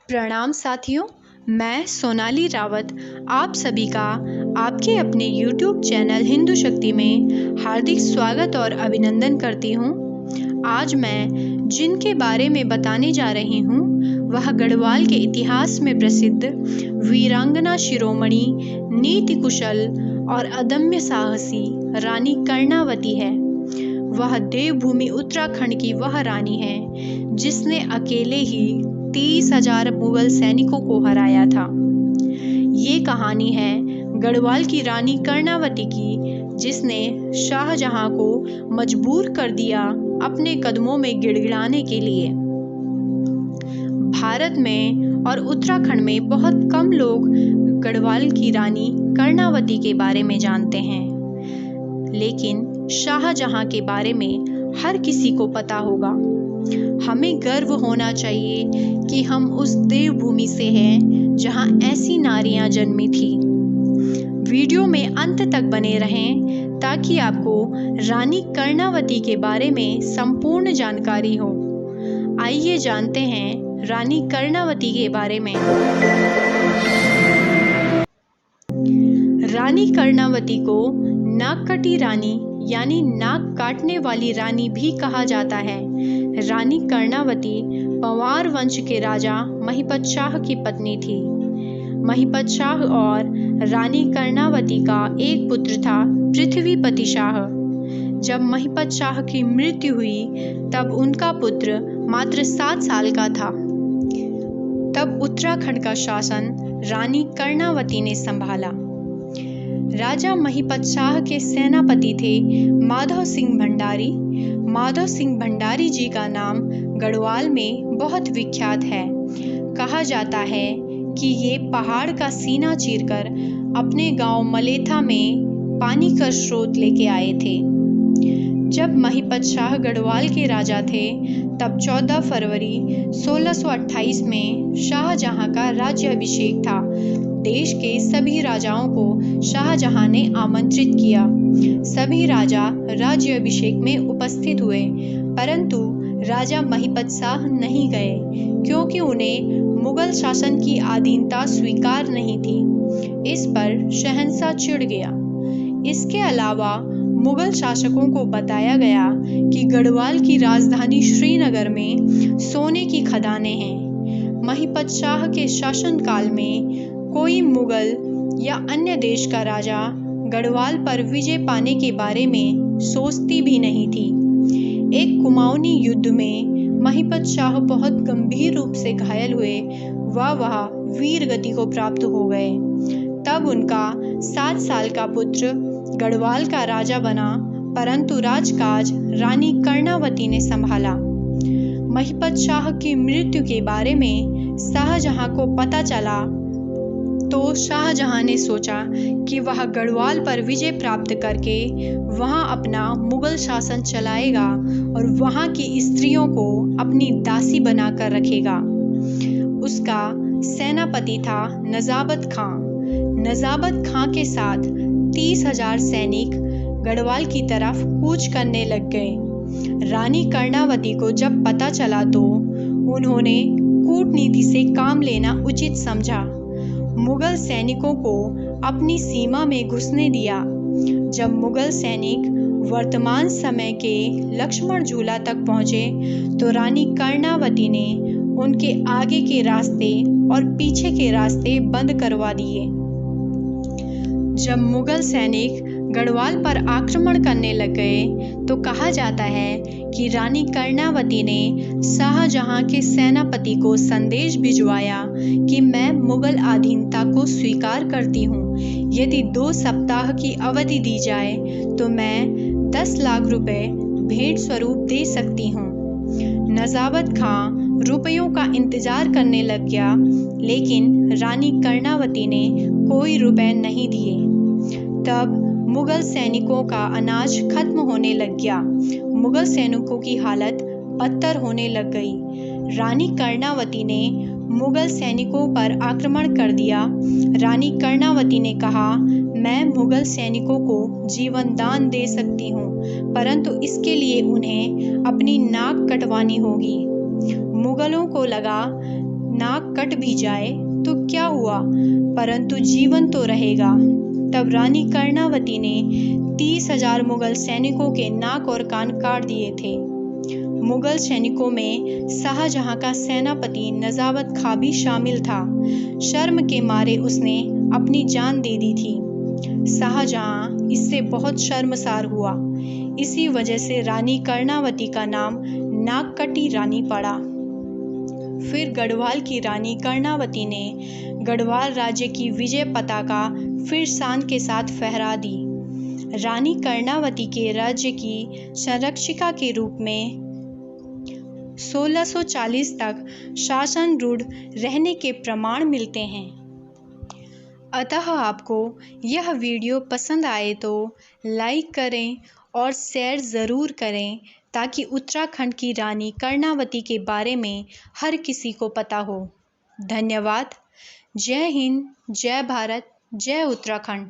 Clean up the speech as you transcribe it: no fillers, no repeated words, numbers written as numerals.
प्रणाम साथियों, मैं सोनाली रावत आप सभी का आपके अपने YouTube चैनल हिंदू शक्ति में हार्दिक स्वागत और अभिनंदन करती हूँ। आज मैं जिनके बारे में बताने जा रही हूँ वह गढ़वाल के इतिहास में प्रसिद्ध वीरांगना शिरोमणि, नीति कुशल और अदम्य साहसी रानी कर्णावती है। वह देवभूमि उत्तराखंड की वह रानी है जिसने अकेले ही 30,000 मुगल सैनिकों को हराया था। ये कहानी है गढ़वाल की रानी कर्णावती की, जिसने शाहजहां को मजबूर कर दिया अपने कदमों में गिड़गिड़ाने के लिए। भारत में और उत्तराखंड में बहुत कम लोग गढ़वाल की रानी कर्णावती के बारे में जानते हैं, लेकिन शाहजहां के बारे में हर किसी को पता होगा। हमें गर्व होना चाहिए कि हम उस देवभूमि से हैं जहां ऐसी नारियां जन्मी थी। वीडियो में अंत तक बने रहें ताकि आपको रानी कर्णावती के बारे में संपूर्ण जानकारी हो। आइए जानते हैं रानी कर्णावती के बारे में। रानी कर्णावती को नागकटी रानी यानी नाक काटने वाली रानी भी कहा जाता है। रानी कर्णावती पंवार वंश के राजा महिपत शाह की पत्नी थी। महिपत शाह और रानी कर्णावती का एक पुत्र था, पृथ्वीपति शाह। जब महिपत शाह की मृत्यु हुई तब उनका पुत्र मात्र 7 साल का था। तब उत्तराखंड का शासन रानी कर्णावती ने संभाला। राजा महिपत शाह के सेनापति थे माधव सिंह भंडारी। माधव सिंह भंडारी जी का नाम गढ़वाल में बहुत विख्यात है। कहा जाता है कि ये पहाड़ का सीना चीरकर अपने गांव मलेथा में पानी का स्रोत लेके आए थे। जब महिपत शाह गढ़वाल के राजा थे तब 14 फरवरी 1628 में शाहजहां का राज्याभिषेक था। देश के सभी राजाओं को शाहजहां ने आमंत्रित किया। सभी राजा राज्याभिषेक में उपस्थित हुए, परंतु राजा महिपत शाह नहीं गए क्योंकि उन्हें मुगल शासन की अधीनता स्वीकार नहीं थी। इस पर शहंशाह चिढ़ गया। इसके अलावा मुगल शासकों को बताया गया कि गढ़वाल की राजधानी श्रीनगर में सोने की खदानें हैं। महिपत शाह के शासनकाल में कोई मुगल या अन्य देश का राजा गढ़वाल पर विजय पाने के बारे में सोचती भी नहीं थी। एक कुमाऊनी युद्ध में महिपत शाह बहुत गंभीर रूप से घायल हुए वह वीर गति को प्राप्त हो गए। तब उनका 7 साल का पुत्र गढ़वाल का राजा बना, परंतु राजकाज रानी कर्णावती ने संभाला। महिपत शाह की मृत्यु के बारे में शाहजहां को पता चला तो शाहजहां ने सोचा कि वह गढ़वाल पर विजय प्राप्त करके वहां अपना मुगल शासन चलाएगा और वहां की स्त्रियों को अपनी दासी बनाकर रखेगा। उसका सेनापति था नजाबत खां। नजाबत खां के साथ 30,000 सैनिक गढ़वाल की तरफ कूच करने लग गए। रानी कर्णावती को जब पता चला तो उन्होंने कूटनीति से काम लेना उचित समझा। मुगल सैनिकों को अपनी सीमा में घुसने दिया। जब मुगल सैनिक वर्तमान समय के लक्ष्मण झूला तक पहुंचे तो रानी कर्णावती ने उनके आगे के रास्ते और पीछे के रास्ते बंद करवा दिए। जब मुगल सैनिक गढ़वाल पर आक्रमण करने लग गए तो कहा जाता है कि रानी कर्णावती ने शाहजहां के सेनापति को संदेश भिजवाया कि मैं मुगल अधीनता को स्वीकार करती हूँ। यदि 2 सप्ताह की अवधि दी जाए तो मैं 10 लाख रुपए भेंट स्वरूप दे सकती हूँ। नजाबत खां रुपयों का इंतजार करने लग गया, लेकिन रानी कर्णावती ने कोई रुपए नहीं दिए। तब मुगल सैनिकों का अनाज खत्म होने लग गया। मुगल सैनिकों की हालत बदतर होने लग गई। रानी कर्णावती ने मुगल सैनिकों पर आक्रमण कर दिया। रानी कर्णावती ने कहा, मैं मुगल सैनिकों को जीवन दान दे सकती हूँ, परंतु इसके लिए उन्हें अपनी नाक कटवानी होगी। मुगलों को लगा नाक कट भी जाए तो क्या हुआ, परंतु जीवन तो रहेगा। तब रानी कर्णावती ने 30,000 मुगल सैनिकों के नाक और कान काट दिए थे। मुगल सैनिकों में शाहजहां का सेनापति नजावत खां भी शामिल था। शर्म के मारे उसने अपनी जान दे दी थी। शाहजहां इससे बहुत शर्मसार हुआ। इसी वजह से रानी कर्णावती का नाम नाककटी रानी पड़ा। फिर गढ़वाल की रानी कर्णावती ने गढ़वाल राज्य की विजय पताका फिर शान के साथ फहरा दी। रानी कर्णावती के राज्य की संरक्षिका के रूप में 1640 तक शासन रूढ़ रहने के प्रमाण मिलते हैं। अतः आपको यह वीडियो पसंद आए तो लाइक करें और शेयर ज़रूर करें, ताकि उत्तराखंड की रानी कर्णावती के बारे में हर किसी को पता हो। धन्यवाद। जय हिंद, जय भारत, जय उत्तराखंड।